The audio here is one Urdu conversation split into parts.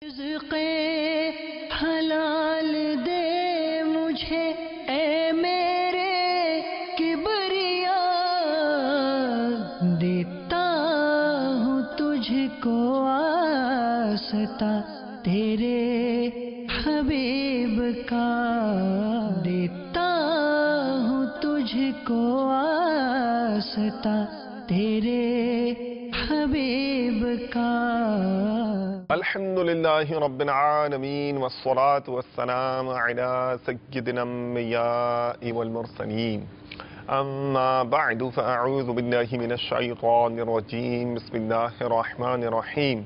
رزق حلال دے مجھے اے میرے کبریا، دیتا ہوں تجھ کو واسطہ تیرے حبیب کا، دیتا ہوں تجھ کو واسطہ تیرے حبیب کا۔ الحمد للہ رب العالمین والصلاة والسلام علی سیدنا الانبیاء والمرسلین، اما بعد فاعوذ باللہ من الشیطان الرجیم، بسم اللہ الرحمن الرحیم۔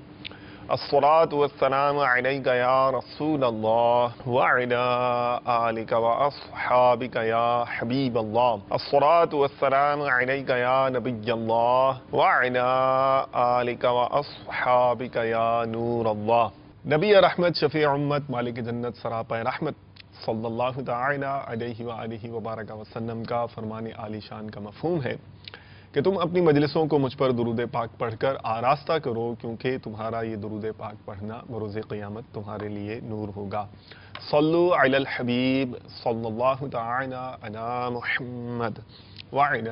الصلاة والسلام علیک یا رسول اللہ وعلی آلک واصحابک یا حبیب اللہ، الصلاة والسلام علیک یا نبی اللہ وعلی آلک واصحابک یا نور اللہ۔ نبی رحمت، شفیع امت، مالک جنت، سراپا رحمت صلی اللہ تعالی علیہ وآلہ وبارک وسلم کا فرمان عالی شان کا مفہوم ہے کہ تم اپنی مجلسوں کو مجھ پر درود پاک پڑھ کر آراستہ کرو، کیونکہ تمہارا یہ درود پاک پڑھنا بروز قیامت تمہارے لیے نور ہوگا۔ صلو علی الحبیب صلی اللہ تعالی علی محمد وعلی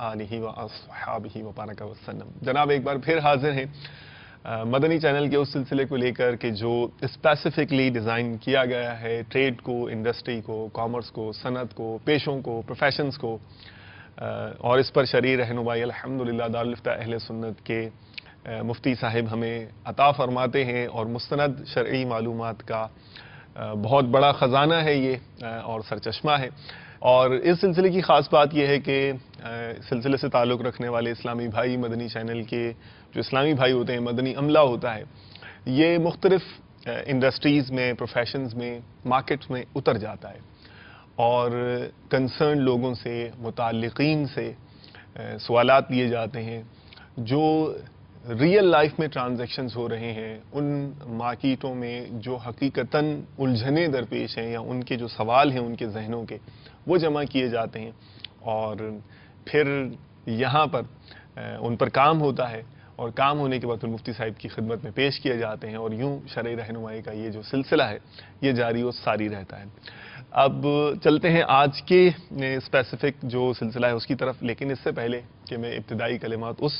آلہ واصحابہ وبارک وسلم۔ جناب ایک بار پھر حاضر ہیں مدنی چینل کے اس سلسلے کو لے کر کہ جو اسپیسیفکلی ڈیزائن کیا گیا ہے ٹریڈ کو، انڈسٹری کو، کامرس کو، صنعت کو، پیشوں کو، پروفیشنز کو، اور اس پر شرعی رہنمائی الحمدللہ دارالفتہ اہل سنت کے مفتی صاحب ہمیں عطا فرماتے ہیں، اور مستند شرعی معلومات کا بہت بڑا خزانہ ہے یہ اور سرچشمہ ہے۔ اور اس سلسلے کی خاص بات یہ ہے کہ سلسلے سے تعلق رکھنے والے اسلامی بھائی، مدنی چینل کے جو اسلامی بھائی ہوتے ہیں، مدنی عملہ ہوتا ہے، یہ مختلف انڈسٹریز میں، پروفیشنز میں، مارکیٹس میں اتر جاتا ہے اور کنسرن لوگوں سے، متعلقین سے سوالات لیے جاتے ہیں جو ریئل لائف میں ٹرانزیکشنز ہو رہے ہیں، ان مارکیٹوں میں جو حقیقتاً الجھنیں درپیش ہیں یا ان کے جو سوال ہیں ان کے ذہنوں کے، وہ جمع کیے جاتے ہیں اور پھر یہاں پر ان پر کام ہوتا ہے، اور کام ہونے کے بعد پھر مفتی صاحب کی خدمت میں پیش کیے جاتے ہیں، اور یوں شرعی رہنمائی کا یہ جو سلسلہ ہے یہ جاری و ساری رہتا ہے۔ اب چلتے ہیں آج کے اسپیسیفک جو سلسلہ ہے اس کی طرف، لیکن اس سے پہلے کہ میں ابتدائی کلمات اس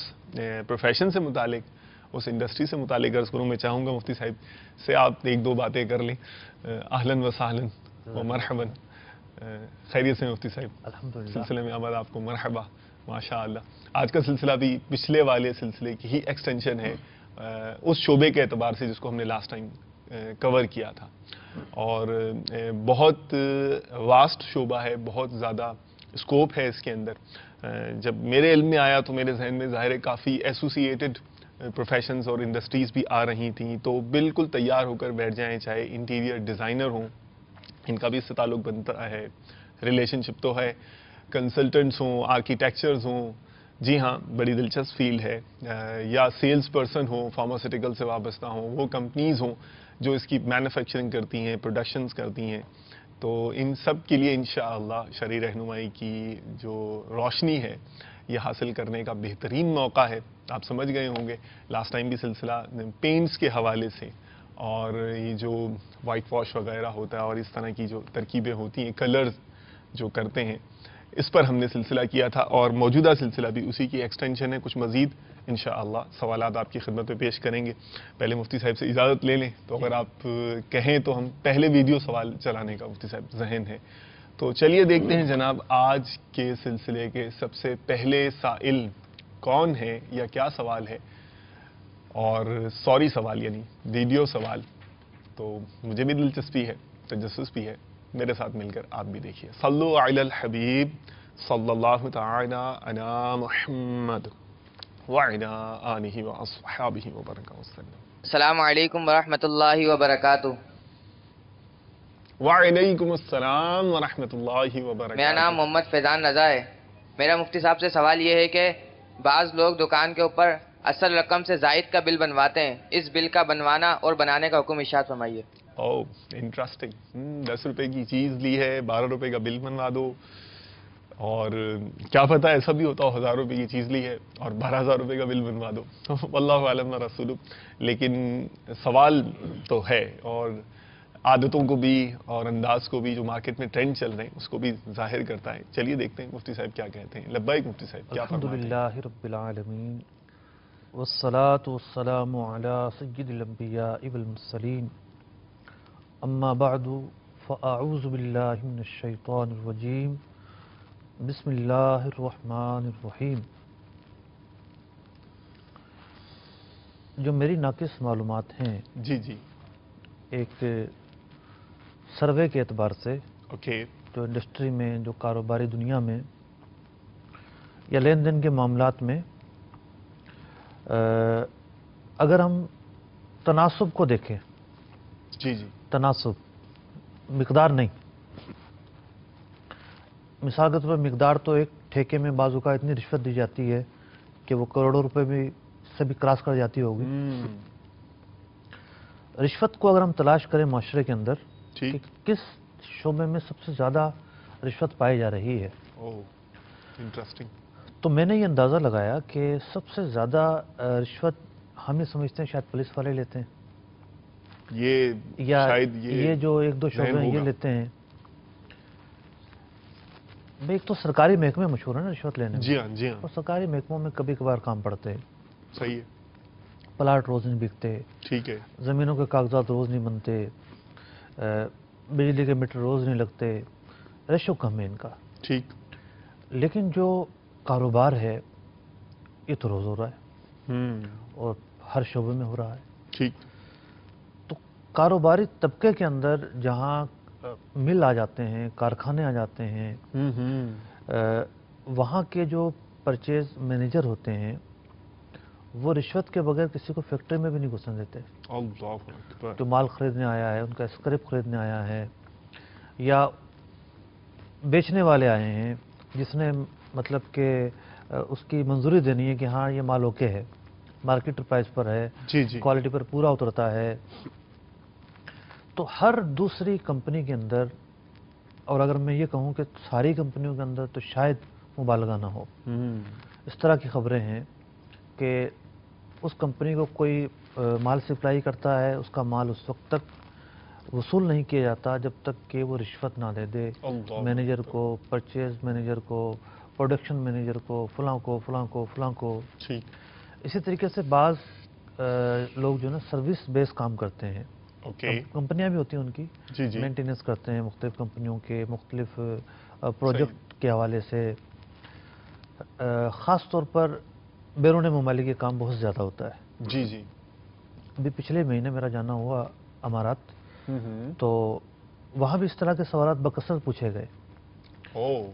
پروفیشن سے متعلق، اس انڈسٹری سے متعلق عرض کروں، میں چاہوں گا مفتی صاحب سے آپ ایک دو باتیں کر لیں۔ اہلاً و سہلاً و مرحباً، خیریت سے مفتی صاحب؟ الحمدللہ، سلسلے میں آباد آپ کو مرحبا، ماشاء اللہ۔ آج کا سلسلہ بھی پچھلے والے سلسلے کی ہی ایکسٹینشن ہے اس شعبے کے اعتبار سے جس کو ہم نے لاسٹ ٹائم کور کیا تھا، اور بہت واسٹ شعبہ ہے، بہت زیادہ اسکوپ ہے اس کے اندر۔ جب میرے علم میں آیا تو میرے ذہن میں ظاہر ہے کافی ایسوسیٹڈ پروفیشنز اور انڈسٹریز بھی آ رہی تھیں، تو بالکل تیار ہو کر بیٹھ جائیں، چاہے انٹیریئر ڈیزائنر ہوں، ان کا بھی اس سے تعلق بنتا ہے، ریلیشن شپ تو ہے، کنسلٹنٹس ہوں، آرکیٹیکچرز ہوں، جی ہاں بڑی دلچسپ فیلڈ ہے، یا سیلز پرسن ہوں، فارماسیوٹیکل سے وابستہ ہوں، وہ کمپنیز ہوں جو اس کی مینوفیکچرنگ کرتی ہیں، پروڈکشنز کرتی ہیں، تو ان سب کے لیے انشاءاللہ شرعی رہنمائی کی جو روشنی ہے یہ حاصل کرنے کا بہترین موقع ہے۔ آپ سمجھ گئے ہوں گے لاسٹ ٹائم بھی سلسلہ پینٹس کے حوالے سے، اور یہ جو وائٹ واش وغیرہ ہوتا ہے اور اس طرح کی جو ترکیبیں ہوتی ہیں، کلرز جو کرتے ہیں، اس پر ہم نے سلسلہ کیا تھا، اور موجودہ سلسلہ بھی اسی کی ایکسٹینشن ہے۔ کچھ مزید انشاءاللہ سوالات آپ کی خدمت میں پیش کریں گے۔ پہلے مفتی صاحب سے اجازت لے لیں تو اگر آپ کہیں تو ہم پہلے ویڈیو سوال چلانے کا مفتی صاحب ذہن ہے، تو چلیے دیکھتے ہیں جناب آج کے سلسلے کے سب سے پہلے سائل کون ہے یا کیا سوال ہے، اور سوری سوال یعنی ویڈیو سوال، تو مجھے بھی دلچسپی ہے، تجسس بھی ہے، میرے ساتھ مل کر آپ بھی دیکھیے۔ صلو علی الحبیب صلی اللہ تعالی علی محمد وعلی آلہ واصحابہ وبارک وسلم۔ السلام علیکم ورحمۃ اللہ وبرکاتہ۔ وعلیکم السلام ورحمۃ اللہ وبرکاتہ۔ میرا نام محمد فیضان رضا ہے۔ میرا مفتی صاحب سے سوال یہ ہے کہ بعض لوگ دکان کے اوپر اصل رقم سے زائد کا بل بنواتے ہیں، اس بل کا بنوانا اور بنانے کا حکم ارشاد فرمائیے۔ انٹرسٹنگ، 10 روپے کی چیز لی ہے، 12 روپے کا بل بنوا دو۔ اور کیا پتہ ایسا بھی ہوتا ہو 1000 روپے کی چیز لی ہے اور 12,000 روپے کا بل بنوا دو. واللہ عالم و رسول. لیکن سوال تو ہے، اور عادتوں کو بھی اور انداز کو بھی جو مارکیٹ میں ٹرینڈ چل رہے ہیں اس کو بھی ظاہر کرتا ہے. چلیے دیکھتے ہیں مفتی صاحب کیا کہتے ہیں. لبیک مفتی صاحب، کیا فرماتے ہیں؟ الحمدللہ رب العالمین والصلاة والسلام علی سید الانبیاء والمرسلین، اما بعد فاعوذ باللہ من الشیطان الرجیم، بسم اللہ الرحمن الرحیم. جو میری ناقص معلومات ہیں جی جی. ایک سروے کے اعتبار سے، اوکے. جو انڈسٹری میں، جو کاروباری دنیا میں یا لین دین کے معاملات میں اگر ہم تناسب کو دیکھیں، جی جی. تناسب، مقدار نہیں. مثال کے طور پر مقدار تو ایک ٹھیکے میں بعض اوقات اتنی رشوت دی جاتی ہے کہ وہ کروڑوں روپے بھی سے بھی کراس کر جاتی ہوگی. رشوت کو اگر ہم تلاش کریں معاشرے کے اندر کہ ٹھیک. کس شعبے میں سب سے زیادہ رشوت پائی جا رہی ہے، اوہ انٹرسٹنگ. تو میں نے یہ اندازہ لگایا کہ سب سے زیادہ رشوت ہم یہ سمجھتے ہیں شاید پولیس والے لیتے ہیں، یہ یا شاید یہ جو ایک دو شعبے ہیں یہ ہوگا. لیتے ہیں. ایک تو سرکاری محکمے مشہور ہیں نا رشوت لینے میں، جی ہاں جی ہاں. اور سرکاری محکموں میں کبھی کبھار کام پڑتے ہیں. صحیح ہے. پلاٹ روز نہیں بکتے، ٹھیک ہے. زمینوں کے کاغذات روز نہیں بنتے، بجلی کے میٹر روز نہیں لگتے، ریشو کم ہے ان کا. ٹھیک. لیکن جو کاروبار ہے یہ تو روز ہو رہا ہے اور ہر شعبے میں ہو رہا ہے. ٹھیک. تو کاروباری طبقے کے اندر جہاں مل آ جاتے ہیں، کارخانے آ جاتے ہیں، وہاں کے جو پرچیز مینیجر ہوتے ہیں وہ رشوت کے بغیر کسی کو فیکٹری میں بھی نہیں گھسنے دیتے. اللہ اکبر. جو مال خریدنے آیا ہے، ان کا اسکریپ خریدنے آیا ہے، یا بیچنے والے آئے ہیں جس نے مطلب کہ اس کی منظوری دینی ہے کہ ہاں یہ مال اوکے ہے، مارکیٹ پرائز پر ہے، جی جی. کوالٹی پر پورا اترتا ہے. تو ہر دوسری کمپنی کے اندر، اور اگر میں یہ کہوں کہ ساری کمپنیوں کے اندر تو شاید مبالغہ نہ ہو، اس طرح کی خبریں ہیں کہ اس کمپنی کو کوئی مال سپلائی کرتا ہے، اس کا مال اس وقت تک وصول نہیں کیا جاتا جب تک کہ وہ رشوت نہ دے دے اللہ مینیجر کو، پرچیز مینیجر کو، پروڈکشن مینیجر کو، فلاں کو فلاں کو فلاں کو. ٹھیک. اسی طریقے سے بعض لوگ جو ہے نا سروس بیس کام کرتے ہیں. اوکے. کمپنیاں بھی ہوتی ہیں ان کی، جی جی. مینٹیننس کرتے ہیں مختلف کمپنیوں کے مختلف پروجیکٹ کے حوالے سے. خاص طور پر بیرون ممالک یہ کام بہت زیادہ ہوتا ہے. جی جی. ابھی پچھلے مہینے میرا جانا ہوا امارات، تو وہاں بھی اس طرح کے سوالات بکثرت پوچھے گئے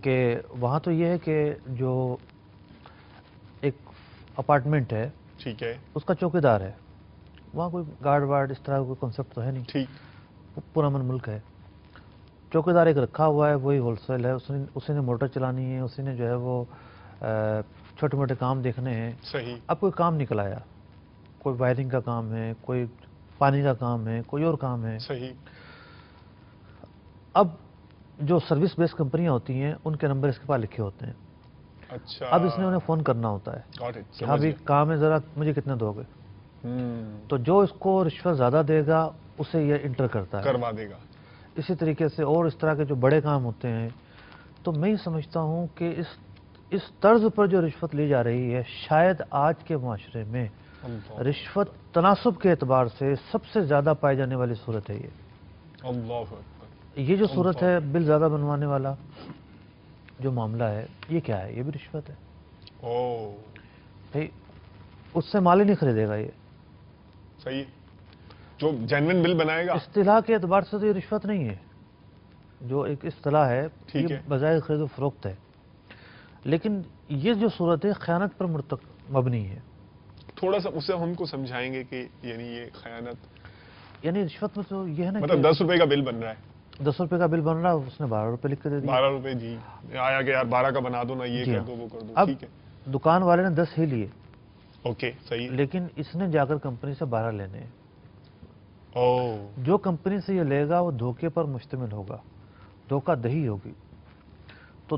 کہ وہاں تو یہ ہے کہ جو ایک اپارٹمنٹ ہے ٹھیک ہے. اس کا چوکیدار ہے، وہاں کوئی گارڈ وارڈ اس طرح کا کوئی کنسیپٹ تو ہے نہیں. ٹھیک. پرامن ملک ہے، چوکیدار ایک رکھا ہوا ہے، وہی ہول سیل ہے، اسی نے موٹر چلانی ہے، اسی نے جو ہے وہ چھوٹے موٹے کام دیکھنے ہیں. صحیح. اب کوئی کام نکل آیا، کوئی وائرنگ کا کام ہے، کوئی پانی کا کام ہے، کوئی اور کام ہے. صحیح. اب جو سروس بیس کمپنیاں ہوتی ہیں ان کے نمبر اس کے پاس لکھے ہوتے ہیں. اچھا. اب اس نے انہیں فون کرنا ہوتا ہے Got it. کہ ہاں بھی کام ہے، ذرا مجھے کتنے دو گے. تو جو اس کو رشوت زیادہ دے گا اسے یہ انٹر کرتا ہے، کروا دے گا. اسی طریقے سے اور اس طرح کے جو بڑے کام ہوتے ہیں. تو میں یہ سمجھتا ہوں کہ اس طرز پر جو رشوت لی جا رہی ہے، شاید آج کے معاشرے میں رشوت تناسب کے اعتبار سے سب سے زیادہ پائی جانے والی صورت ہے. اللہ اکبر. یہ جو صورت ہے بل زیادہ بنوانے والا جو معاملہ ہے، یہ کیا ہے؟ یہ بھی رشوت ہے. بھائی اس سے مال ہی نہیں خریدے گا. یہ صحیح. جو جینوین بل بنائے گا. اصطلاح کے اعتبار سے تو یہ رشوت نہیں ہے، جو ایک اصطلاح ہے ٹھیک یہ ہے. بظاہر خرید و فروخت ہے. لیکن یہ جو صورت ہے خیانت پر مبنی ہے. تھوڑا سا اسے ہم کو سمجھائیں گے کہ یعنی یہ خیانت، یعنی رشوت میں تو یہ ہے نا مطلب 10 روپے کا بل بن رہا ہے، 10 روپے کا بل بن رہا ہے، اس نے 12 روپے لکھ کے دے دیا. 12 روپے. جی آیا کہ یار 12 کا بنا دو نا، یہ جی کر ہاں. دو وہ کر دو. اب ٹھیک ہے. دکان والے نے 10 ہی لیے، اوکے. صحیح. لیکن اس نے جا کر کمپنی سے 12 لینے ہیں. او. جو کمپنی سے یہ لے گا وہ دھوکے پر مشتمل ہوگا، دھوکہ دہی ہوگی. تو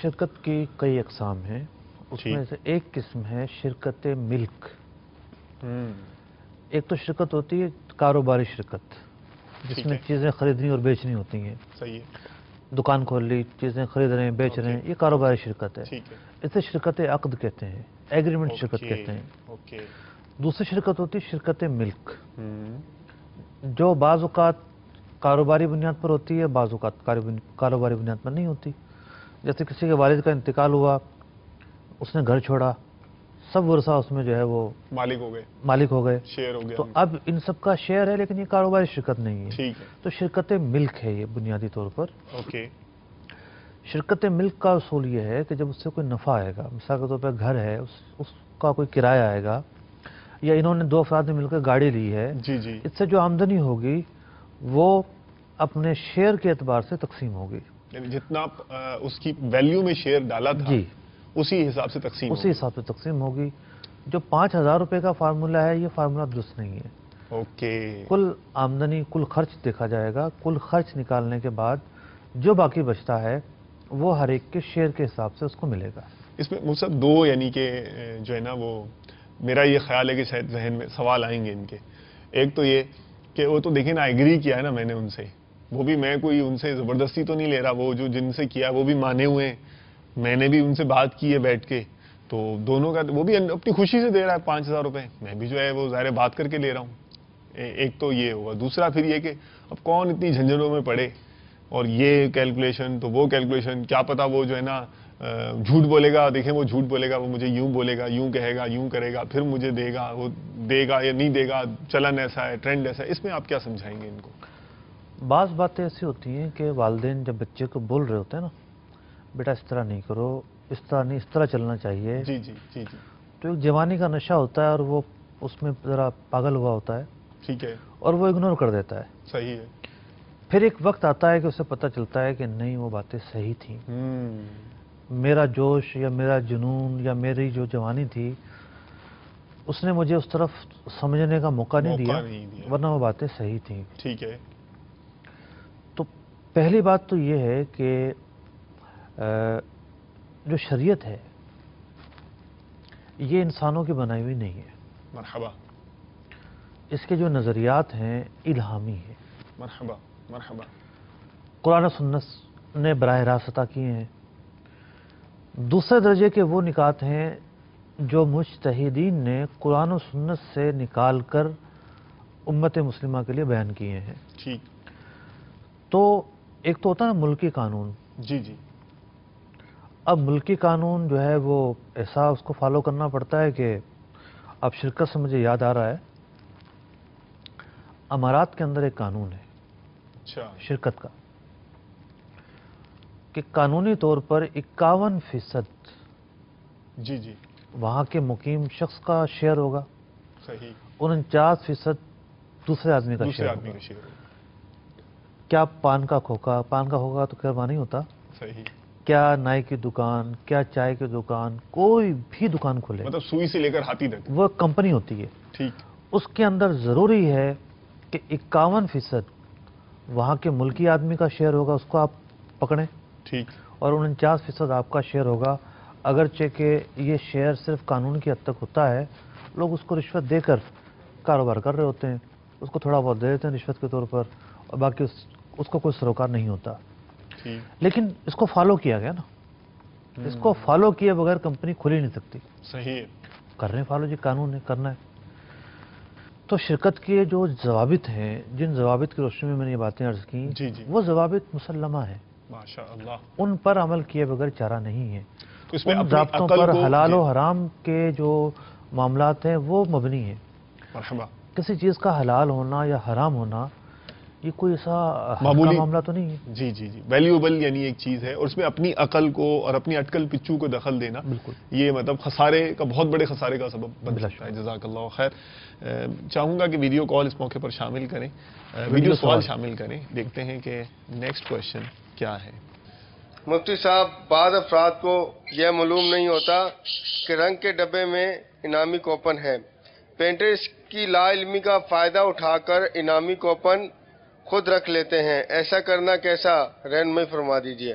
شرکت کی کئی اقسام ہیں، اس ٹھیک۔ میں سے ایک قسم ہے شرکت ملک۔ ایک تو شرکت ہوتی ہے کاروباری شرکت، جس ٹھیک میں ہے۔ چیزیں خریدنی اور بیچنی ہوتی ہیں، صحیح ہے، دکان کھول لی، چیزیں خرید رہے ہیں، بیچ رہے ہیں، یہ کاروباری شرکت ہے۔ ٹھیک ہے، اسے شرکت عقد کہتے ہیں، ایگریمنٹ شرکت اوکے، کہتے ہیں۔ اوکے، دوسری شرکت ہوتی ہے شرکت ملک، جو بعض اوقات کاروباری بنیاد پر ہوتی ہے، بعض اوقات کاروباری بنیاد پر نہیں ہوتی۔ جیسے کسی کے والد کا انتقال ہوا، اس نے گھر چھوڑا، سب ورثہ اس میں جو ہے وہ مالک ہو گئے، مالک ہو گئے، شیئر ہو گیا، تو اب ان سب کا شیئر ہے، لیکن یہ کاروباری شرکت نہیں ہے، ٹھیک ہے، تو شرکت ملک ہے یہ بنیادی طور پر۔ اوکے، شرکت ملک کا اصول یہ ہے کہ جب اس سے کوئی نفع آئے گا، مثال کے طور پہ گھر ہے، اس کا کوئی کرایہ آئے گا، یا انہوں نے دو افراد نے مل کر گاڑی لی ہے، جی جی، اس سے جو آمدنی ہوگی وہ اپنے شیئر کے اعتبار سے تقسیم ہوگی۔ یعنی جتنا اس کی ویلیو میں شیئر ڈالا تھا، جی، اسی حساب سے تقسیم اسی حساب سے تقسیم ہوگی۔ جو 5,000 روپے کا فارمولہ ہے، یہ فارمولہ درست نہیں ہے۔ اوکے، کل آمدنی، کل خرچ دیکھا جائے گا، کل خرچ نکالنے کے بعد جو باقی بچتا ہے وہ ہر ایک کے شیئر کے حساب سے اس کو ملے گا۔ اس میں مجھ سے دو یعنی کہ جو ہے نا وہ میرا یہ خیال ہے کہ شاید ذہن میں سوال آئیں گے ان کے۔ ایک تو یہ کہ وہ تو دیکھیں نا، ایگری کیا ہے نا میں نے ان سے، وہ بھی میں کوئی ان سے زبردستی تو نہیں لے رہا، وہ جو جن سے کیا وہ بھی مانے ہوئے ہیں، میں نے بھی ان سے بات کی ہے بیٹھ کے، تو دونوں کا وہ بھی اپنی خوشی سے دے رہا ہے 5,000 روپے، میں بھی جو ہے وہ ظاہر بات کر کے لے رہا ہوں۔ ایک تو یہ ہوگا، دوسرا پھر یہ کہ اب کون اتنی جھنجھٹوں میں پڑے، اور یہ کیلکولیشن تو وہ کیلکولیشن، کیا پتا وہ جو ہے نا جھوٹ بولے گا، دیکھیں وہ جھوٹ بولے گا، وہ مجھے یوں بولے گا، یوں کہے گا، یوں کرے گا، پھر مجھے دے گا، وہ دے گا یا نہیں دے گا، چلن ایسا ہے، ٹرینڈ ایسا ہے، اس میں آپ کیا سمجھائیں گے ان کو؟ بعض باتیں ایسی ہوتی ہیں کہ والدین جب بچے کو بول رہے ہوتے ہیں نا، بیٹا اس طرح نہیں کرو، اس طرح نہیں، اس طرح چلنا چاہیے، جی جی جی جی، تو ایک جوانی کا نشہ ہوتا ہے اور وہ اس میں ذرا پاگل ہوا ہوتا ہے ٹھیک ہے، اور وہ اگنور کر دیتا ہے۔ صحیح ہے، پھر ایک وقت آتا ہے کہ اسے پتہ چلتا ہے کہ نہیں، وہ باتیں صحیح تھیں، میرا جوش یا میرا جنون یا میری جو جوانی تھی، اس نے مجھے اس طرف سمجھنے کا موقع نہیں دیا، ورنہ وہ باتیں صحیح تھیں۔ ٹھیک ہے، تو پہلی بات تو یہ ہے کہ جو شریعت ہے یہ انسانوں کی بنائی ہوئی نہیں ہے، مرحبا، اس کے جو نظریات ہیں الہامی ہیں، مرحبا، مرحبا، قرآن و سنت نے براہ راست عطا کیے ہیں۔ دوسرے درجے کے وہ نکات ہیں جو مجتہدین نے قرآن و سنت سے نکال کر امت مسلمہ کے لیے بیان کیے ہیں۔ ٹھیک، تو ایک تو ہوتا ہے ملکی قانون، جی جی، اب ملکی قانون جو ہے وہ ایسا اس کو فالو کرنا پڑتا ہے کہ اب شرکت سے مجھے یاد آ رہا ہے، امارات کے اندر ایک قانون ہے اچھا، شرکت کا کہ قانونی طور پر 51% جی جی، وہاں کے مقیم شخص کا شیئر ہوگا، صحیح، 49% دوسرے آدمی کا دوسرے شیئر آدمی ہوگا۔ کا شیئر، کیا پان کا کھوکا تو کہربا نہیں ہوتا، صحیح، کیا نائی کی دکان، کیا چائے کی دکان، کوئی بھی دکان کھلے، مطلب سوئی سے لے کر ہاتھی تک، وہ کمپنی ہوتی ہے، ٹھیک، اس کے اندر ضروری ہے کہ 51% وہاں کے ملکی آدمی کا شیئر ہوگا، اس کو آپ پکڑیں، ٹھیک، اور 49% آپ کا شیئر ہوگا، اگرچہ کہ یہ شیئر صرف قانون کی حد تک ہوتا ہے، لوگ اس کو رشوت دے کر کاروبار کر رہے ہوتے ہیں، اس کو تھوڑا بہت دے دیتے ہیں رشوت کے طور پر، اور باقی اس کو کوئی سروکار نہیں ہوتا۔ ٹھیک، لیکن اس کو فالو کیا گیا نا، اس کو فالو کیے بغیر کمپنی کھل ہی نہیں سکتی، صحیح ہے، کر رہے ہیں فالو، جی قانون ہے، کرنا ہے۔ تو شرکت کے جو ضوابط ہیں، جن ضوابط کی روشنی میں نے یہ باتیں عرض کی، جی جی، وہ ضوابط مسلمہ ہیں، ماشاء اللہ، ان پر عمل کیے بغیر چارہ نہیں ہے۔ تو اس میں ان اپنی ضابطوں عقل پر کو، حلال جی، و حرام کے جو معاملات ہیں وہ مبنی ہیں۔ مرحبا، کسی چیز کا حلال ہونا یا حرام ہونا یہ کوئی ایسا حق کا معمولی معاملہ تو نہیں ہے۔ جی جی جی، ویلیوبل یعنی ایک چیز ہے، اور اس میں اپنی عقل کو اور اپنی اٹکل پچو کو دخل دینا، بالکل، یہ مطلب خسارے کا، بہت بڑے خسارے کا سبب بن بلا سکتا ہے۔ جزاک اللہ خیر۔ چاہوں گا کہ ویڈیو کال اس موقع پر شامل کریں، ویڈیو سوال شامل کریں، دیکھتے ہیں کہ نیکسٹ کوشچن کیا ہے۔ مفتی صاحب، بعض افراد کو یہ معلوم نہیں ہوتا کہ رنگ کے ڈبے میں انعامی کوپن ہے، پینٹر اس کی لا علمی کا فائدہ اٹھا کر انعامی کوپن خود رکھ لیتے ہیں، ایسا کرنا کیسا؟ رہنمائی فرما دیجیے۔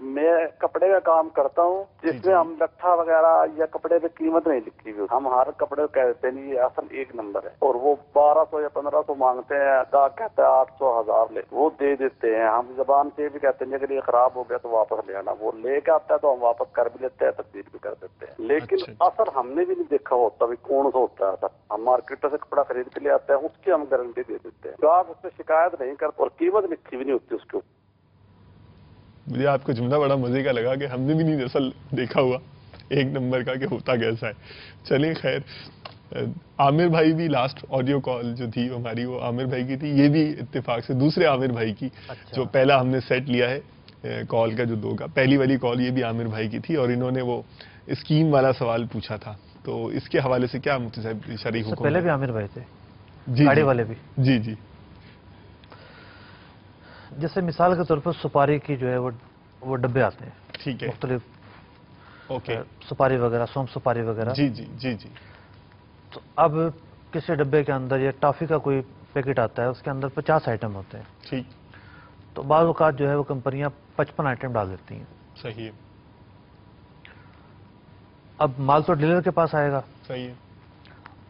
میں کپڑے کا کام کرتا ہوں جس میں ہم لٹھا وغیرہ یا کپڑے پہ قیمت نہیں لکھی ہوئی، ہم ہر کپڑے کو کہتے ہیں یہ اصل 1 نمبر ہے، اور وہ 1200 یا 1500 مانگتے ہیں، کہتا ہے 800 1000 لے، وہ دے دیتے ہیں، ہم زبان سے بھی کہتے ہیں اگر یہ خراب ہو گیا تو واپس لے آنا، وہ لے کے آتا ہے تو ہم واپس کر بھی لیتے ہیں، تبدیل بھی کر دیتے ہیں، لیکن اثر ہم نے بھی نہیں دیکھا ہوتا بھی کون سا ہوتا ہے اثر، ہم مارکیٹ سے کپڑا خرید کے لے آتے ہیں، اس کی ہم گارنٹی دے دیتے ہیں، تو آپ اس سے شکایت نہیں کرتے اور قیمت لکھی بھی نہیں ہوتی اس کے اوپر۔ مجھے آپ کا جملہ بڑا مزے کا لگا کہ ہم نے بھی نہیں اصل دیکھا ہوا 1 نمبر کا کہ ہوتا کیسا ہے۔ چلیں خیر، عامر بھائی بھی لاسٹ آڈیو کال جو تھی ہماری وہ عامر بھائی کی تھی، یہ بھی اتفاق سے دوسرے عامر بھائی کی، جو پہلا ہم نے سیٹ لیا ہے کال کا جو 2 کا، پہلی والی کال یہ بھی عامر بھائی کی تھی، اور انہوں نے وہ اسکیم والا سوال پوچھا تھا، تو اس کے حوالے سے کیا مفتی صاحب شرعی حکم؟ پہلے بھی عامر بھائی تھے، جی گاڑی والے بھی، جی جی، جیسے مثال کے طور پر سپاری کی جو ہے وہ ڈبے آتے ہیں، ٹھیک ہے، مختلف اوکے، سپاری وغیرہ، سونف سپاری وغیرہ، جی جی جی جی، تو اب کسی ڈبے کے اندر یا ٹافی کا کوئی پیکٹ آتا ہے، اس کے اندر 50 آئٹم ہوتے ہیں، ٹھیک، تو بعض اوقات جو ہے وہ کمپنیاں 55 آئٹم ڈال دیتی ہیں، صحیح ہے، اب مال تو ڈیلر کے پاس آئے گا، صحیح ہے،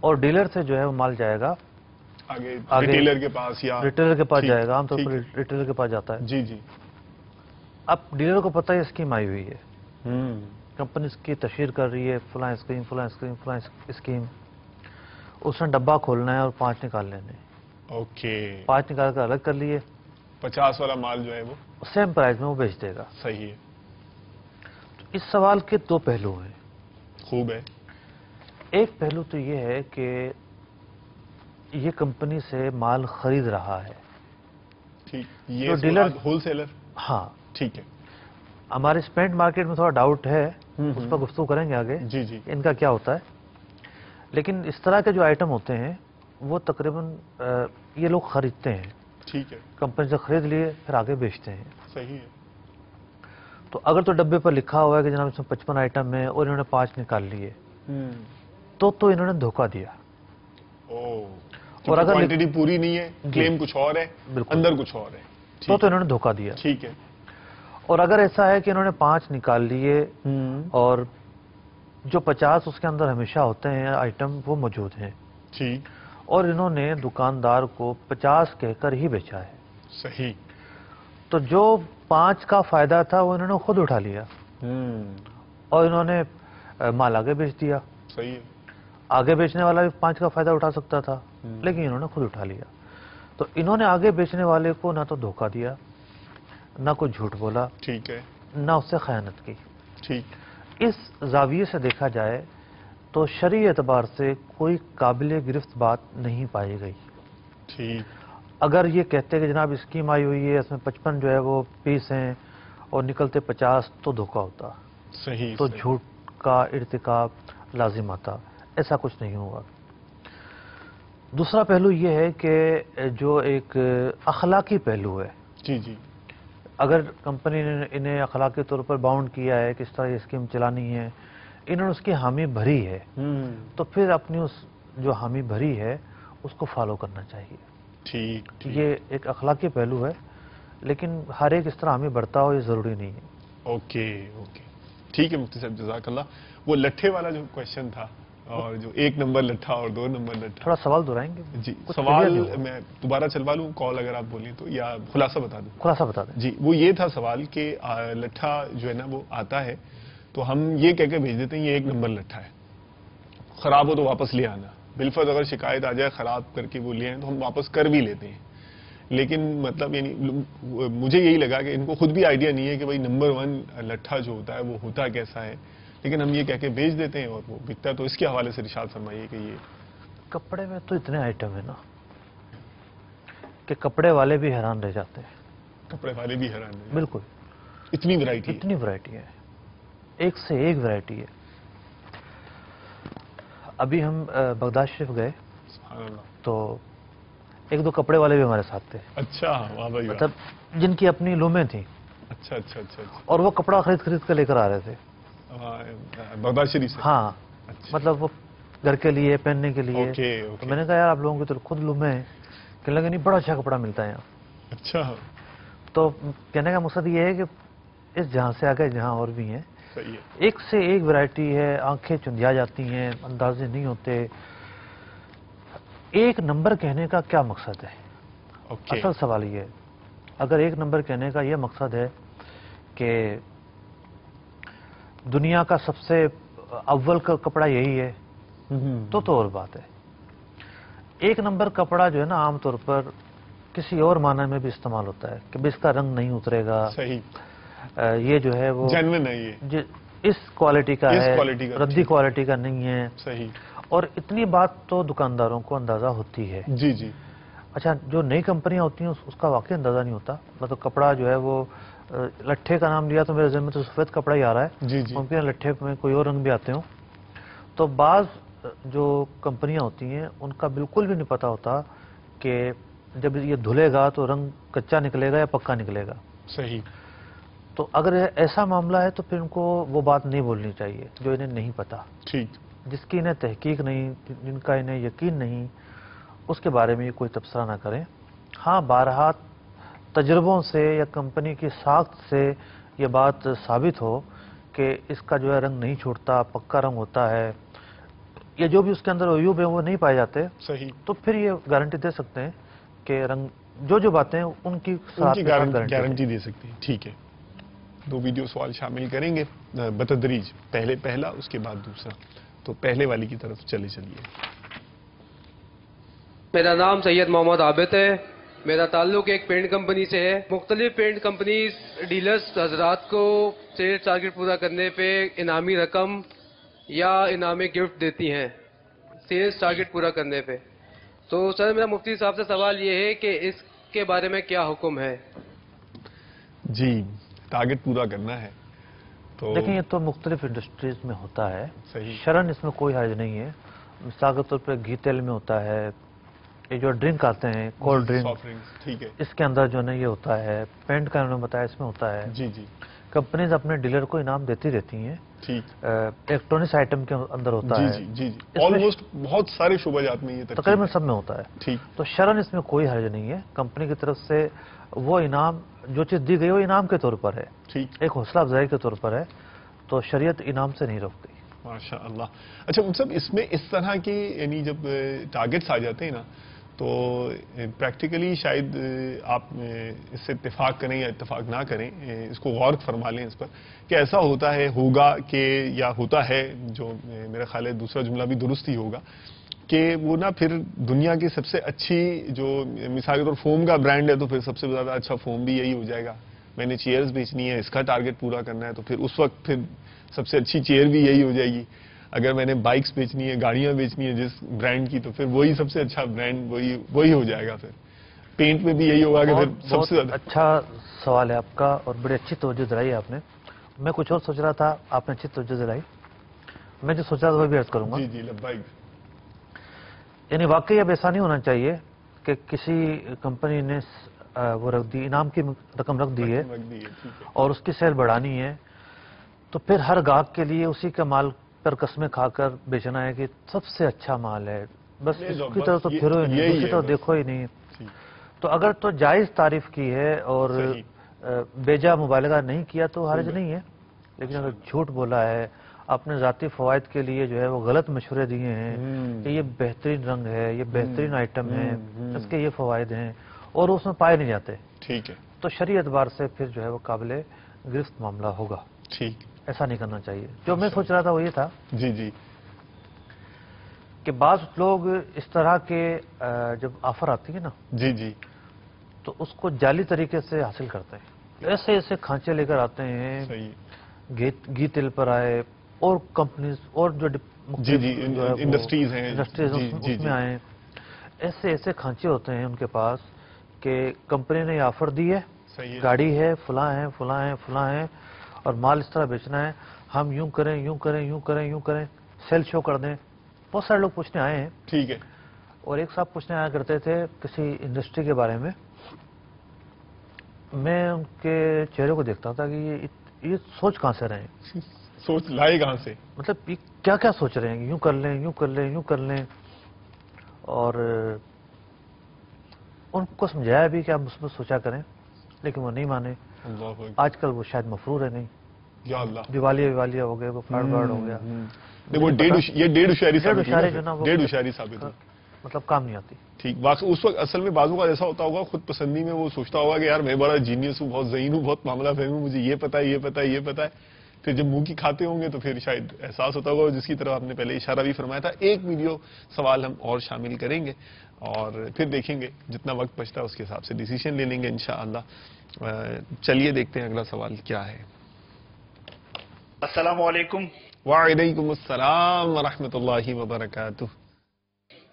اور ڈیلر سے جو ہے وہ مال جائے گا آگے ریٹیلر کے پاس، یا ریٹیلر کے پاس ٹھیک، جائے گا، عام طور ٹھیک پر ہے، ریٹیلر کے پاس جاتا ہے۔ جی جی، اب ڈیلر کو پتہ ہے اسکیم آئی ہوئی ہے، کمپنی اس کی تشہیر کر رہی ہے، فلاں اسکیم فلاں اسکیم فلاں اسکیم، اس نے ڈبہ کھولنا ہے اور 5 نکال لینے، اوکے، 5 نکال کر الگ کر لیے، 50 والا مال جو ہے وہ سیم پرائز میں وہ بیچ دے گا۔ صحیح ہے، اس سوال کے 2 پہلو ہیں، خوب ہے، ایک پہلو تو یہ ہے کہ یہ کمپنی سے مال خرید رہا ہے، ٹھیک، جو یہ ڈیلر ہول سیلر، ہاں، ٹھیک ہے، ہمارے اسپینٹ مارکیٹ میں تھوڑا ڈاؤٹ ہے، اس پر گفتگو کریں گے آگے، جی جی، ان کا کیا ہوتا ہے، لیکن اس طرح کے جو آئٹم ہوتے ہیں وہ تقریباً یہ لوگ خریدتے ہیں، ٹھیک ہے، کمپنی سے خرید لیے پھر آگے بیچتے ہیں، صحیح ہے، تو اگر تو ڈبے پر لکھا ہوا ہے کہ جناب اس میں 55 آئٹم ہیں اور انہوں نے 5 نکال لیے تو انہوں نے دھوکہ دیا، اور اگر کوانٹٹی پوری نہیں ہے، کلیم کچھ اور ہے، اندر کچھ اور ہے، تو انہوں نے دھوکہ دیا، ٹھیک ہے، اور اگر ایسا ہے کہ انہوں نے 5 نکال لیے اور جو 50 اس کے اندر ہمیشہ ہوتے ہیں آئٹم وہ موجود ہیں، ٹھیک، اور انہوں نے دکاندار کو 50 کہہ کر ہی بیچا ہے، صحیح، تو جو 5 کا فائدہ تھا وہ انہوں نے خود اٹھا لیا اور انہوں نے مال آگے بیچ دیا، صحیح ہے، آگے بیچنے والا بھی 5 کا فائدہ اٹھا سکتا تھا لیکن انہوں نے خود اٹھا لیا، تو انہوں نے آگے بیچنے والے کو نہ تو دھوکہ دیا، نہ کوئی جھوٹ بولا، ٹھیک ہے، نہ اس سے خیانت کی۔ ٹھیک، اس زاویے سے دیکھا جائے تو شرعی اعتبار سے کوئی قابل گرفت بات نہیں پائی گئی۔ ٹھیک، اگر یہ کہتے کہ جناب اسکیم آئی ہوئی ہے، اس میں 55 جو ہے وہ پیس ہیں اور نکلتے 50 تو دھوکہ ہوتا، صحیح، تو جھوٹ کا ارتکاب لازم آتا، ایسا کچھ نہیں ہوگا۔ دوسرا پہلو یہ ہے کہ جو ایک اخلاقی پہلو ہے، جی جی، اگر کمپنی نے انہیں اخلاقی طور پر باؤنڈ کیا ہے کہ اس طرح یہ اسکیم چلانی ہے، انہوں نے اس کی حامی بھری ہے، تو پھر اپنی اس جو حامی بھری ہے اس کو فالو کرنا چاہیے۔ ٹھیک، یہ ایک اخلاقی پہلو ہے، لیکن ہر ایک اس طرح حامی بڑھتا ہو یہ ضروری نہیں ہے۔ اوکے، ٹھیک ہے مفتی صاحب، جزاک اللہ۔ وہ لٹھے والا جو کویشچن تھا، اور جو 1 نمبر لٹھا اور 2 نمبر لٹھا، تھوڑا سوال دہرائیں گے؟ جی، کچھ سوال clear نہیں ہوا۔ میں دوبارہ چلوا لوں کال اگر آپ بولیں تو، یا خلاصہ بتا دوں؟ خلاصہ بتا دیں۔ جی، وہ یہ تھا سوال کہ لٹھا جو ہے نا وہ آتا ہے تو ہم یہ کہہ کے بھیج دیتے ہیں یہ 1 نمبر لٹھا ہے، خراب ہو تو واپس لے آنا، بالفرض اگر شکایت آ جائے خراب کر کے وہ لے آئیں تو ہم واپس کر بھی لیتے ہیں، لیکن مطلب یعنی مجھے یہی لگا کہ ان کو خود بھی آئیڈیا نہیں ہے کہ بھائی نمبر 1 لٹھا جو ہوتا ہے وہ ہوتا کیسا ہے، لیکن ہم یہ کہہ کے بیچ دیتے ہیں اور وہ بکتا ہے، تو اس کے حوالے سے ارشاد فرمائیے کہ یہ کپڑے میں تو اتنے آئٹم ہیں نا کہ کپڑے والے بھی حیران رہ جاتے ہیں، کپڑے والے بھی حیران ہیں، بالکل، اتنی ورائٹی، اتنی ورائٹی ہے، ایک سے ایک ورائٹی ہے۔ ابھی ہم بغداد شریف گئے سبحان اللہ، تو 1-2 کپڑے والے بھی ہمارے ساتھ تھے، اچھا، واہ بھائی واہ، مطلب جن کی اپنی لومیں تھیں، اچھا اچھا اچھا اچھا، اور وہ کپڑا خرید کر لے کر آ رہے تھے، بغداد شریف سے، ہاں، مطلب وہ گھر کے لیے پہننے کے لیے، اوکے، تو میں نے کہا یار آپ لوگوں کی تو خود لومیں ہیں، کہنے لگے نہیں بڑا اچھا کپڑا ملتا ہے یہاں، اچھا، تو کہنے کا مقصد یہ ہے کہ اس جہاں سے آگے جہاں اور بھی ہیں، صحیح ہے، ایک سے ایک ویرائٹی ہے، آنکھیں چندیا جاتی ہیں، اندازے نہیں ہوتے. ایک نمبر کہنے کا کیا مقصد ہے؟ اوکے، اصل سوال یہ ہے، اگر ایک نمبر کہنے کا یہ مقصد ہے کہ دنیا کا سب سے اول کا کپڑا یہی ہے تو اور بات ہے. ایک نمبر کپڑا جو ہے نا عام طور پر کسی اور معنی میں بھی استعمال ہوتا ہے کہ اس کا رنگ نہیں اترے گا، صحیح، یہ جو ہے وہ جینوین ہے یہ، اس کوالٹی کا اس ہے، کوالٹی کا، ردی ٹھیک ہے. کوالٹی کا نہیں ہے. صحیح، اور اتنی بات تو دکانداروں کو اندازہ ہوتی ہے. جی جی، اچھا، جو نئی کمپنیاں ہوتی ہیں اس کا واقعی اندازہ نہیں ہوتا. مطلب کپڑا جو ہے وہ لٹھے کا نام لیا تو میرے ذہن میں تو سفید کپڑا ہی آ رہا ہے، جی جی، ممکن ہے لٹھے میں کوئی اور رنگ بھی آتے ہوں. تو بعض جو کمپنیاں ہوتی ہیں ان کا بالکل بھی نہیں پتا ہوتا کہ جب یہ دھلے گا تو رنگ کچا نکلے گا یا پکا نکلے گا. صحیح، تو اگر ایسا معاملہ ہے تو پھر ان کو وہ بات نہیں بولنی چاہیے جو انہیں نہیں پتا، ٹھیک، جس کی انہیں تحقیق نہیں، جن کا انہیں یقین نہیں، اس کے بارے میں یہ کوئی تبصرہ نہ کریں. ہاں، بارہا تجربوں سے یا کمپنی کی ساخت سے یہ بات ثابت ہو کہ اس کا جو ہے رنگ نہیں چھوڑتا، پکا رنگ ہوتا ہے، یا جو بھی اس کے اندر عیوب ہیں وہ نہیں پائے جاتے، صحیح، تو پھر یہ گارنٹی دے سکتے ہیں کہ رنگ جو باتیں ان کی ساتھ گارنٹی دے سکتی ہے. ٹھیک ہے، 2 ویڈیو سوال شامل کریں گے بتدریج، پہلے پہلا اس کے بعد دوسرا. تو پہلے والی کی طرف چلیے. میرا نام سید محمد عابد ہے. میرا تعلق ایک پینٹ کمپنی سے ہے. مختلف پینٹ کمپنیز ڈیلرز حضرات کو سیلز ٹارگٹ پورا کرنے پہ انعامی رقم یا انعامی گفٹ دیتی ہیں سیلز ٹارگٹ پورا کرنے پہ. تو سر میرا مفتی صاحب سے سوال یہ ہے کہ اس کے بارے میں کیا حکم ہے؟ جی، ٹارگٹ پورا کرنا ہے تو دیکھیں یہ تو مختلف انڈسٹریز میں ہوتا ہے، صحیح، شرن اس میں کوئی حرج نہیں ہے. مثال کے طور پہ گھی تیل میں ہوتا ہے، یہ جو ڈرنک آتے ہیں کولڈ ڈرنک، سافٹ ڈرنکس، ٹھیک ہے، اس کے اندر جو ہے نا یہ ہوتا ہے. پینٹ کا انہوں نے بتایا اس میں ہوتا ہے. جی جی، کمپنیز اپنے ڈیلر کو انعام دیتی رہتی ہیں. ٹھیک، الیکٹرانکس آئٹم کے اندر ہوتا جی ہے، جی جی جی، اس میں آلموسٹ بہت سارے شعبہ جات میں یہ ترکیب تقریباً ہے. سب میں ہوتا ہے. ٹھیک، تو شرن اس میں کوئی حرج نہیں ہے. کمپنی کی طرف سے وہ انعام جو چیز دی گئی وہ انعام کے طور پر ہے، ٹھیک، ایک حوصلہ افزائی کے طور پر ہے. تو شریعت انعام سے نہیں روکتی. ماشاء اللہ. اچھا مطلب اس میں اس طرح کی یعنی جب ٹارگٹس آ جاتے ہیں نا تو پریکٹیکلی شاید آپ اس سے اتفاق کریں یا اتفاق نہ کریں، اس کو غور فرما لیں اس پر کہ ایسا ہوتا ہے، ہوگا کہ یا ہوتا ہے، جو میرا خیال ہے دوسرا جملہ بھی درست ہی ہوگا کہ وہ نا پھر دنیا کی سب سے اچھی جو مثال کے طور فوم کا برانڈ ہے تو پھر سب سے زیادہ اچھا فوم بھی یہی ہو جائے گا. میں نے چیئرز بیچنی ہے، اس کا ٹارگٹ پورا کرنا ہے تو پھر اس وقت پھر سب سے اچھی چیئر بھی یہی ہو جائے گی. اگر میں نے بائکس بیچنی ہے، گاڑیاں بیچنی ہے جس برانڈ کی تو پھر وہی سب سے اچھا برانڈ وہی ہو جائے گا. پھر پینٹ میں بھی یہی ہوگا کہ پھر سب سے زیادہ. اچھا سوال ہے آپ کا اور بڑی اچھی توجہ دلائی آپ نے. میں کچھ اور سوچ رہا تھا، آپ نے اچھی توجہ دلائی. میں جو سوچ رہا تھا وہ بھی عرض کروں گا. جی جی، لبیک. یعنی واقعی اب ایسا نہیں ہونا چاہیے کہ کسی کمپنی نے وہ رکھ دی، انعام کی رقم رکھ دی ہے اور اس کی سیل بڑھانی ہے تو پھر ہر گاہک کے لیے اسی کا مال پر قسمیں کھا کر بیچنا ہے کہ سب سے اچھا مال ہے، بس اس کی طرف تو پھرو ہی نہیں، دوسری طرف دیکھو ہی نہیں. تو اگر تو جائز تعریف کی ہے اور بیجا مبالغہ نہیں کیا تو حرج نہیں ہے. لیکن اگر جھوٹ بولا ہے، اپنے ذاتی فوائد کے لیے جو ہے وہ غلط مشورے دیے ہیں کہ یہ بہترین رنگ ہے، یہ بہترین آئٹم ہے، اس کے یہ فوائد ہیں اور اس میں پائے نہیں جاتے، ٹھیک ہے، تو شرعی اعتبار سے پھر جو ہے وہ قابل گرفت معاملہ ہوگا. ٹھیک، ایسا نہیں کرنا چاہیے. جو میں سوچ رہا تھا وہ یہ تھا جی جی، کہ بعض لوگ اس طرح کے جب آفر آتی ہے نا جی جی، تو اس کو جعلی طریقے سے حاصل کرتے ہیں. ایسے ایسے کھانچے لے کر آتے ہیں، گھی تیل پر آئے اور کمپنیز اور جو جی جی انڈسٹریز ہیں، اس میں آئے. ایسے ایسے کھانچے ہوتے ہیں ان کے پاس کہ کمپنی نے یہ آفر دی ہے، گاڑی ہے، فلاں ہے فلاں ہے فلاں ہے اور مال اس طرح بیچنا ہے، ہم یوں کریں یوں کریں یوں کریں یوں کریں، سیل شو کر دیں. بہت سارے لوگ پوچھنے آئے ہیں. ٹھیک ہے. اور ایک صاحب پوچھنے آیا کرتے تھے کسی انڈسٹری کے بارے میں. میں ان کے چہرے کو دیکھتا تھا کہ یہ سوچ کہاں سے رہے ہیں، سوچ لائے کہاں سے، مطلب یہ کیا کیا سوچ رہے ہیں، یوں کر لیں یوں کر لیں یوں کر لیں. اور ان کو سمجھایا بھی کہ آپ مثبت سوچا کریں لیکن وہ نہیں مانے. اللہ اکبر. آج کل وہ شاید مفرور ہے نہیں. یا اللہ. دیوالیہ ہو گئے, وہ فائر گارڈ ہو گیا. وہ یہ ڈیڑھ ہوشیاری جو نا وہ مطلب کام نہیں آتی. ٹھیک. اس وقت اصل میں بعضوں کا ایسا ہوتا ہوگا, خود پسندی میں وہ سوچتا ہوگا کہ یار میں بڑا جینیس ہوں, بہت ذہین ہوں, بہت معاملہ فہم ہوں, مجھے یہ پتا ہے, یہ پتا ہے, یہ پتا ہے. پھر جب منہ کی کھاتے ہوں گے تو پھر شاید احساس ہوتا ہوگا, جس کی طرف آپ نے پہلے اشارہ بھی فرمایا تھا. ایک ویڈیو سوال ہم اور شامل کریں گے اور پھر دیکھیں گے جتنا وقت بچتا ہے اس کے حساب سے ڈیسیشن لے لیں گے انشاءاللہ. چلیے دیکھتے ہیں اگلا سوال کیا ہے. السلام علیکم. وعلیکم السلام ورحمۃ اللہ وبرکاتہ.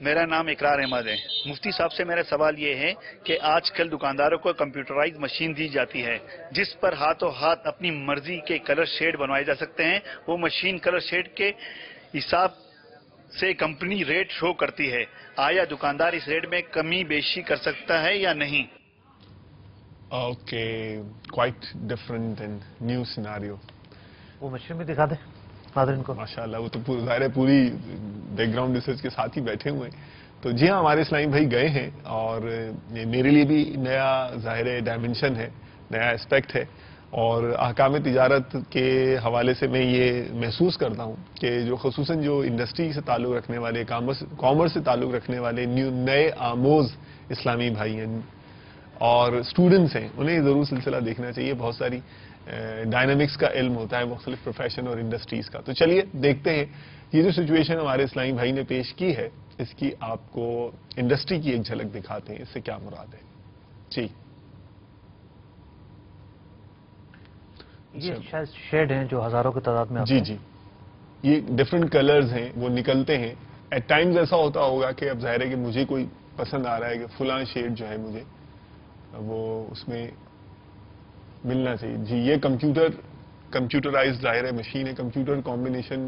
میرا نام اقرار احمد ہے. مفتی صاحب سے میرا سوال یہ ہے کہ آج کل دکانداروں کو کمپیوٹرائز مشین دی جاتی ہے جس پر ہاتھوں ہاتھ اپنی مرضی کے کلر شیڈ بنوائے جا سکتے ہیں. وہ مشین کلر شیڈ کے حساب سے کمپنی ریٹ شو کرتی ہے. آیا دکاندار اس ریٹ میں کمی بیشی کر سکتا ہے یا نہیں؟ Okay, quite different and new scenario. وہ مشین بھی دکھا دیں ناظرین کو. ماشاءاللہ, وہ تو ظاہر ہے پوری بیک گراؤنڈ ریسرچ کے ساتھ ہی بیٹھے ہوئے ہیں. تو جی ہاں, ہمارے اسلامی بھائی گئے ہیں اور میرے لیے بھی نیا ظاہر ڈائمنشن ہے, نیا اسپیکٹ ہے. اور احکام تجارت کے حوالے سے میں یہ محسوس کرتا ہوں کہ جو خصوصاً جو انڈسٹری سے تعلق رکھنے والے, کامرس سے تعلق رکھنے والے نئے آموز اسلامی بھائی ہیں اور اسٹوڈنٹس ہیں, انہیں ضرور سلسلہ دیکھنا چاہیے. بہت ساری ڈائنامکس کا علم ہوتا ہے مختلف پروفیشن اور انڈسٹریز کا. تو چلیے دیکھتے ہیں یہ جو سچویشن ہمارے اسلامی بھائی نے پیش کی ہے, اس کی آپ کو انڈسٹری کی ایک جھلک دکھاتے ہیں, اس سے کیا مراد ہے. جی, یہ شاید شیڈ ہیں جو ہزاروں کی تعداد میں جی جی, یہ ڈفرنٹ کلرز ہیں, وہ نکلتے ہیں. ایٹ ٹائمز ایسا ہوتا ہوگا کہ اب ظاہر ہے کہ مجھے کوئی پسند آ رہا ہے کہ فلاں شیڈ جو ہے مجھے وہ اس میں ملنا چاہیے. جی, یہ کمپیوٹرائز ظاہر ہے مشین ہے, کمپیوٹر کمبینیشن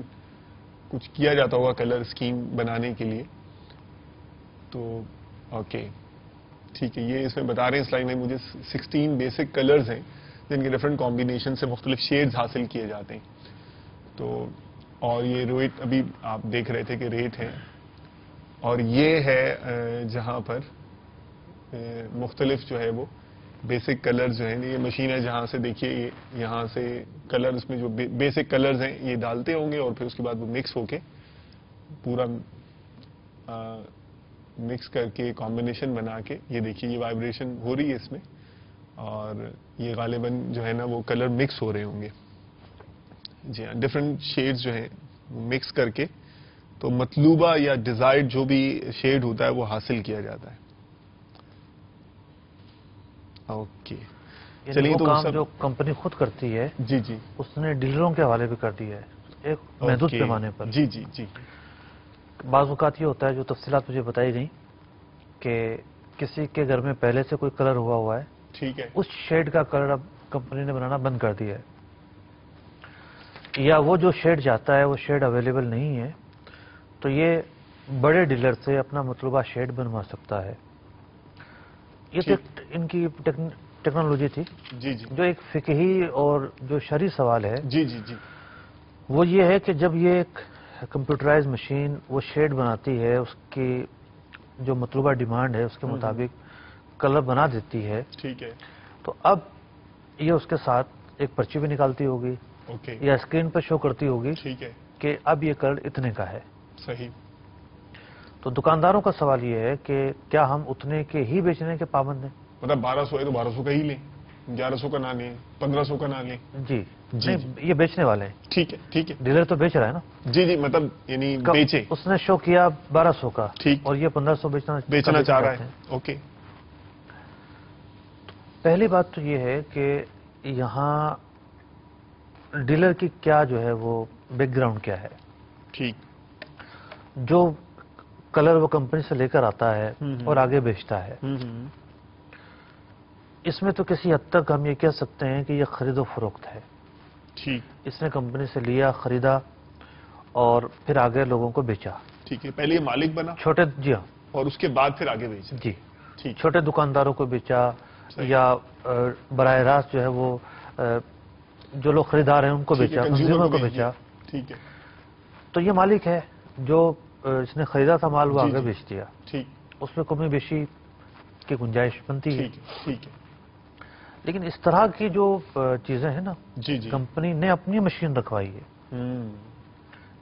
کچھ کیا جاتا ہوگا کلر اسکیم بنانے کے لیے. تو اوکے ٹھیک ہے, یہ اس میں بتا رہے ہیں اسلائی میں مجھے 16 بیسک کلرز ہیں جن کے ڈفرنٹ کمبینیشن سے مختلف شیڈز حاصل کیے جاتے ہیں. تو اور یہ ریٹ ابھی آپ دیکھ رہے تھے کہ ریٹ ہے, اور یہ ہے جہاں پر مختلف جو ہے وہ بیسک کلرز جو ہیں, یہ مشین ہے جہاں سے دیکھیے یہاں سے کلر, اس میں جو بیسک کلرز ہیں یہ ڈالتے ہوں گے اور پھر اس کے بعد وہ مکس ہو کے پورا مکس کر کے کمبینیشن بنا کے, یہ دیکھیے یہ وائبریشن ہو رہی ہے اس میں, اور یہ غالباً جو ہے نا وہ کلر مکس ہو رہے ہوں گے. جی ہاں, ڈفرنٹ شیڈز جو ہیں مکس کر کے تو مطلوبہ یا ڈیزائرڈ جو بھی شیڈ ہوتا ہے وہ حاصل کیا جاتا ہے. اوکے چلیے, تو کام جو کمپنی خود کرتی ہے جی جی اس نے ڈیلروں کے حوالے بھی کر دیا ہے ایک محدود پیمانے پر. جی جی جی, بعض اوقات یہ ہوتا ہے جو تفصیلات مجھے بتائی گئیں کہ کسی کے گھر میں پہلے سے کوئی کلر ہوا ہے, ٹھیک ہے, اس شیڈ کا کلر اب کمپنی نے بنانا بند کر دیا ہے, یا وہ جو شیڈ چاہتا ہے وہ شیڈ اویلیبل نہیں ہے, تو یہ بڑے ڈیلر سے اپنا مطلوبہ شیڈ بنوا سکتا ہے. یہ تو ان کی ٹیکنالوجی تھی. جی جی, جو ایک فقہی اور جو شرعی سوال ہے جی جی جی, وہ یہ ہے کہ جب یہ ایک کمپیوٹرائز مشین وہ شیڈ بناتی ہے, اس کی جو مطلوبہ ڈیمانڈ ہے اس کے مطابق کلر بنا دیتی ہے, ٹھیک ہے, تو اب یہ اس کے ساتھ ایک پرچی بھی نکالتی ہوگی, اوکے, یا اسکرین پر شو کرتی ہوگی ٹھیک ہے, کہ اب یہ کلر اتنے کا ہے. صحیح. تو دکانداروں کا سوال یہ ہے کہ کیا ہم اتنے کے ہی بیچنے کے پابند ہیں؟ مطلب 1200 ہے تو 1200 کا ہی لیں, 1100 کا نہ لیں, 1500 کا نہ لیں. جی جی, یہ بیچنے والے ہیں. ٹھیک ہے ٹھیک ہے, ڈیلر تو بیچ رہا ہے نا. جی جی, مطلب یعنی بیچے, اس نے شو کیا 1200 کا, ٹھیک, اور یہ 1500 بیچنا چاہ رہا ہے. اوکے, پہلی بات تو یہ ہے کہ یہاں ڈیلر کی کیا جو ہے وہ بیک گراؤنڈ کیا ہے. ٹھیک, جو کلر وہ کمپنی سے لے کر آتا ہے اور آگے بیچتا ہے, اس میں تو کسی حد تک ہم یہ کہہ سکتے ہیں کہ یہ خرید و فروخت ہے. ٹھیک, اس نے کمپنی سے لیا, خریدا اور پھر آگے لوگوں کو بیچا. ٹھیک ہے, پہلے یہ مالک بنا, چھوٹے, جی ہاں, اور اس کے بعد پھر آگے بیچا. جی, ٹھیک, چھوٹے دکانداروں کو بیچا, یا براہ راست جو ہے وہ جو لوگ خریدار ہیں ان کو بیچا, کنزیومر کو بیچا. ٹھیک ہے, تو یہ مالک ہے جو اس نے خریدا تھا مال, وہ آگے بیچ دیا. ٹھیک, اس میں کمی بیشی کی گنجائش بنتی ہے. ٹھیک ہے, لیکن اس طرح کی جو چیزیں ہیں نا، جی جی کمپنی نے اپنی مشین رکھوائی ہے،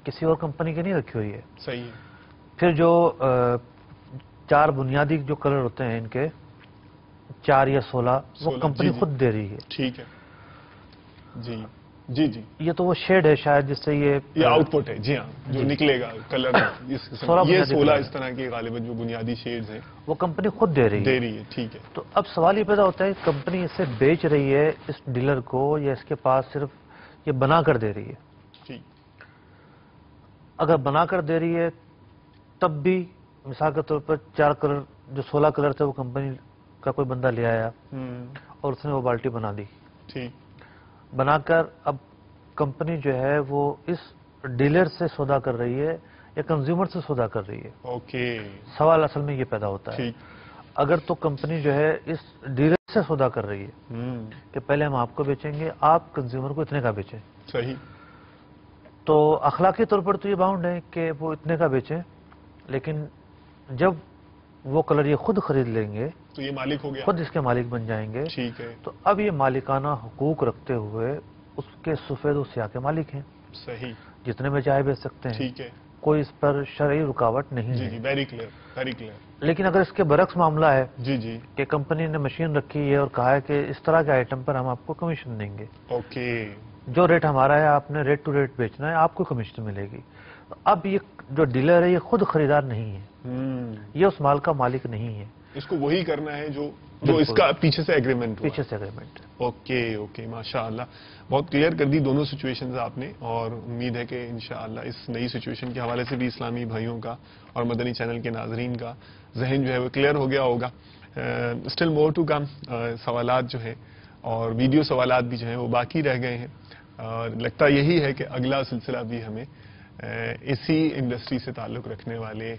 کسی اور کمپنی کی نہیں رکھی ہوئی ہے. صحیح ہے. پھر جو 4 بنیادی جو کلر ہوتے ہیں ان کے 4 یا 16 وہ کمپنی خود دے رہی ہے. ٹھیک ہے. جی جی جی. یہ تو وہ شیڈ ہے شاید جس سے یہ آؤٹ پٹ ہے. جی ہاں، جو نکلے گا کلر یہ 16 اس طرح کے غالباً جو بنیادی شیڈز ہیں وہ کمپنی خود دے رہی ہے. ٹھیک ہے. تو اب سوال یہ پیدا ہوتا ہے کمپنی اسے بیچ رہی ہے اس ڈیلر کو یا اس کے پاس صرف یہ بنا کر دے رہی ہے؟ ٹھیک. اگر بنا کر دے رہی ہے تب بھی مثال کے طور پر 4 کلر جو 16 کلر تھے وہ کمپنی کا کوئی بندہ لے آیا اور اس نے وہ بالٹی بنا دی. ٹھیک. بنا کر اب کمپنی جو ہے وہ اس ڈیلر سے سودا کر رہی ہے یا کنزیومر سے سودا کر رہی ہے؟ اوکے. سوال اصل میں یہ پیدا ہوتا ہے. اگر تو کمپنی جو ہے اس ڈیلر سے سودا کر رہی ہے کہ پہلے ہم آپ کو بیچیں گے، آپ کنزیومر کو اتنے کا بیچیں. صحیح. تو اخلاقی طور پر تو یہ باؤنڈ ہے کہ وہ اتنے کا بیچیں، لیکن جب وہ کلر یہ خود خرید لیں گے تو یہ مالک ہو گیا، خود اس کے مالک بن جائیں گے. ٹھیک ہے. تو اب یہ مالکانہ حقوق رکھتے ہوئے اس کے سفید و سیاہ کے مالک ہیں. صحیح. جتنے میں چاہے بیچ سکتے ہیں. ٹھیک ہے. کوئی اس پر شرعی رکاوٹ نہیں ہے. جی ویری کلیئر، ویری کلیئر. لیکن اگر اس کے برعکس معاملہ ہے جی جی کہ کمپنی نے مشین رکھی ہے اور کہا ہے کہ اس طرح کے آئٹم پر ہم آپ کو کمیشن دیں گے، اوکے، جو ریٹ ہمارا ہے آپ نے ریٹ ٹو ریٹ بیچنا ہے، آپ کو کمیشن ملے گی. اب یہ جو ڈیلر ہے یہ خود خریدار نہیں ہے، یہ اس مال کا مالک نہیں ہے. اس کو وہی کرنا ہے جو اس کا پیچھے سے ایگریمنٹ ہوا. پیچھے سے ایگریمنٹ. اوکے اوکے، ماشاء اللہ بہت کلیئر کر دی دونوں سچویشنز آپ نے، اور امید ہے کہ انشاءاللہ اس نئی سچویشن کے حوالے سے بھی اسلامی بھائیوں کا اور مدنی چینل کے ناظرین کا ذہن جو ہے وہ کلیئر ہو گیا ہوگا. اسٹل مور ٹو کم، سوالات جو ہیں اور ویڈیو سوالات بھی جو ہیں وہ باقی رہ گئے ہیں، اور لگتا یہی ہے کہ اگلا سلسلہ بھی ہمیں اسی انڈسٹری سے تعلق رکھنے والے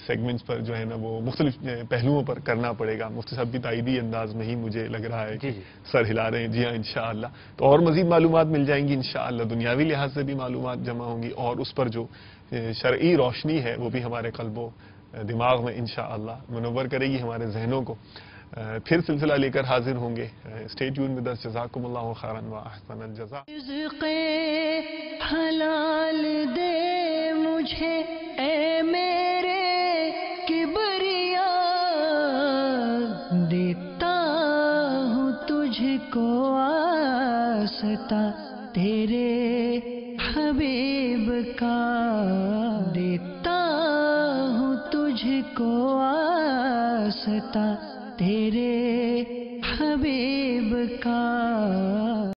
سیگمنٹس پر جو ہے نا وہ مختلف پہلوؤں پر کرنا پڑے گا. مفتی صاحب بھی تائیدی انداز میں ہی مجھے لگ رہا ہے کہ سر ہلا رہے ہیں. جی ہاں انشاءاللہ، تو اور مزید معلومات مل جائیں گی انشاءاللہ، دنیاوی لحاظ سے بھی معلومات جمع ہوں گی، اور اس پر جو شرعی روشنی ہے وہ بھی ہمارے قلب و دماغ میں انشاءاللہ منور کرے گی ہمارے ذہنوں کو. پھر سلسلہ لے کر حاضر ہوں گے. Stay tuned with us. جزاکم اللہ خیرا و احسن الجزاء. رزق حلال دے مجھے اے میرے کبریا، دیتا ہوں تجھ کو واسطہ تیرے حبیب کا، دیتا ہوں تجھ کو واسطہ تیرے حبیب کا.